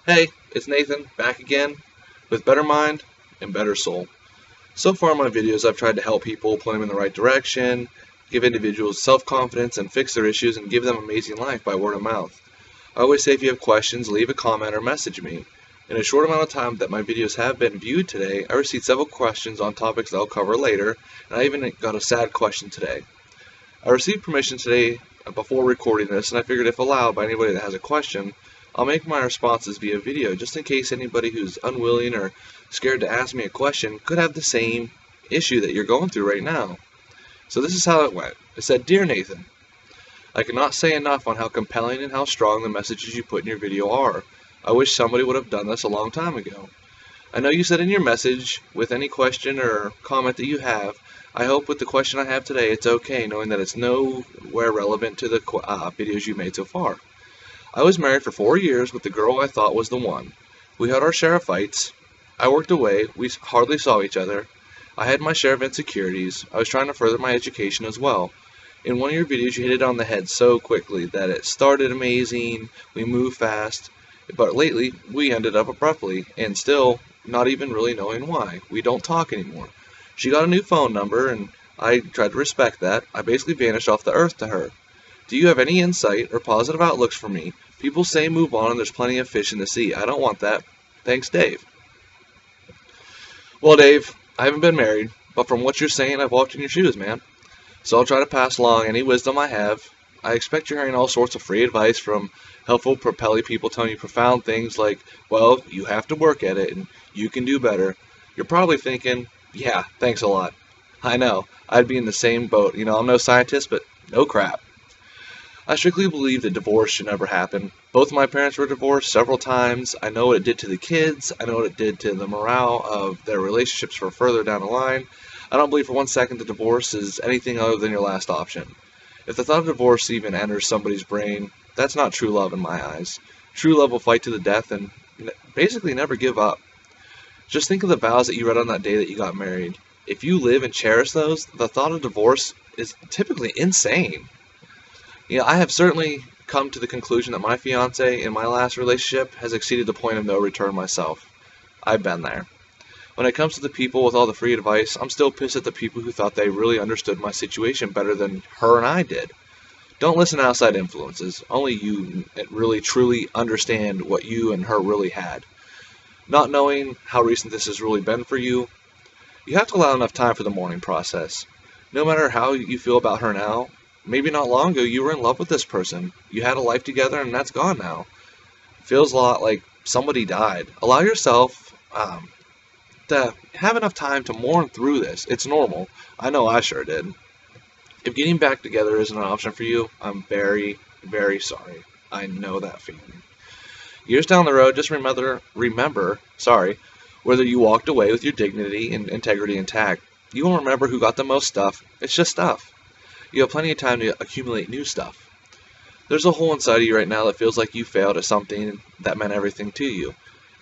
Hey, it's Nathan, back again, with better mind and better soul. So far in my videos, I've tried to help people, point them in the right direction, give individuals self-confidence, and fix their issues, and give them amazing life by word of mouth. I always say if you have questions, leave a comment or message me. In a short amount of time that my videos have been viewed today, I received several questions on topics that I'll cover later, and I even got a sad question today. I received permission today before recording this, and I figured if allowed by anybody that has a question, I'll make my responses via video just in case anybody who's unwilling or scared to ask me a question could have the same issue that you're going through right now. So this is how it went. It said, "Dear Nathan, I cannot say enough on how compelling and how strong the messages you put in your video are. I wish somebody would have done this a long time ago. I know you said in your message, with any question or comment that you have, I hope with the question I have today it's okay, knowing that it's nowhere relevant to the videos you made so far. I was married for 4 years with the girl I thought was the one. We had our share of fights. I worked away. We hardly saw each other. I had my share of insecurities. I was trying to further my education as well. In one of your videos you hit it on the head so quickly that it started amazing, we moved fast, but lately we ended up abruptly, and still not even really knowing why. We don't talk anymore. She got a new phone number, and I tried to respect that. I basically vanished off the earth to her. Do you have any insight or positive outlooks for me? People say move on and there's plenty of fish in the sea. I don't want that. Thanks, Dave." Well, Dave, I haven't been married, but from what you're saying, I've walked in your shoes, man. So I'll try to pass along any wisdom I have. I expect you're hearing all sorts of free advice from helpful, propelly people telling you profound things like, well, you have to work at it and you can do better. You're probably thinking, yeah, thanks a lot. I know, I'd be in the same boat. I'm no scientist, but no crap. I strictly believe that divorce should never happen. Both of my parents were divorced several times. I know what it did to the kids. I know what it did to the morale of their relationships for further down the line. I don't believe for 1 second that divorce is anything other than your last option. If the thought of divorce even enters somebody's brain, that's not true love in my eyes. True love will fight to the death and basically never give up. Just think of the vows that you read on that day that you got married. If you live and cherish those, the thought of divorce is typically insane. I have certainly come to the conclusion that my fiance in my last relationship has exceeded the point of no return myself. I've been there. When it comes to the people with all the free advice, I'm still pissed at the people who thought they really understood my situation better than her and I did. Don't listen to outside influences. Only you really truly understand what you and her really had. Not knowing how recent this has really been for you, you have to allow enough time for the mourning process. No matter how you feel about her now, maybe not long ago you were in love with this person. You had a life together and that's gone now. Feels a lot like somebody died. Allow yourself to have enough time to mourn through this. It's normal. I know I sure did. If getting back together isn't an option for you, I'm very, very sorry. I know that feeling. Years down the road, just remember, whether you walked away with your dignity and integrity intact. You won't remember who got the most stuff. It's just stuff. You have plenty of time to accumulate new stuff. There's a hole inside of you right now that feels like you failed at something that meant everything to you.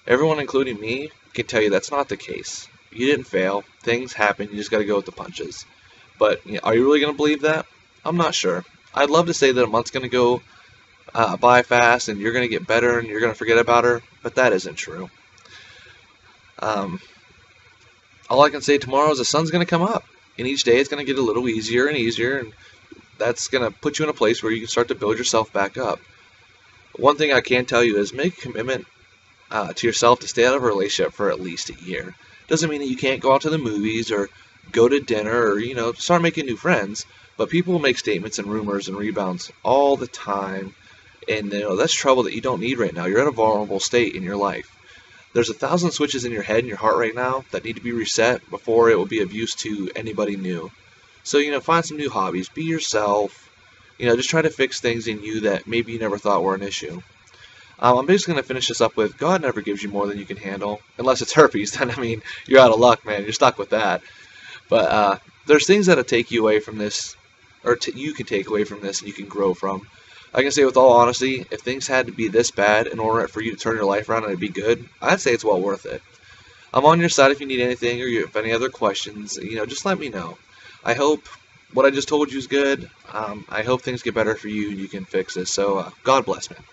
Everyone, including me, can tell you that's not the case. You didn't fail. Things happen. You just got to go with the punches. But are you really going to believe that? I'm not sure. I'd love to say that a month's going to go by fast and you're going to get better and you're going to forget about her, but that isn't true. All I can say tomorrow is the sun's going to come up. And each day it's going to get a little easier and easier, and that's going to put you in a place where you can start to build yourself back up. One thing I can tell you is make a commitment to yourself to stay out of a relationship for at least a year. Doesn't mean that you can't go out to the movies or go to dinner or, start making new friends, but people will make statements and rumors and rebounds all the time, and that's trouble that you don't need right now. You're at a vulnerable state in your life. There's 1,000 switches in your head and your heart right now that need to be reset before it will be of use to anybody new. So, find some new hobbies. Be yourself. Just try to fix things in you that maybe you never thought were an issue. I'm basically going to finish this up with, God never gives you more than you can handle. Unless it's herpes, then, you're out of luck, man. You're stuck with that. But there's things that'll take you away from this, or you can take away from this and you can grow from. I can say with all honesty, if things had to be this bad in order for you to turn your life around and it'd be good, I'd say it's well worth it. I'm on your side if you need anything or you have any other questions, just let me know. I hope what I just told you is good. I hope things get better for you and you can fix this. So God bless, man.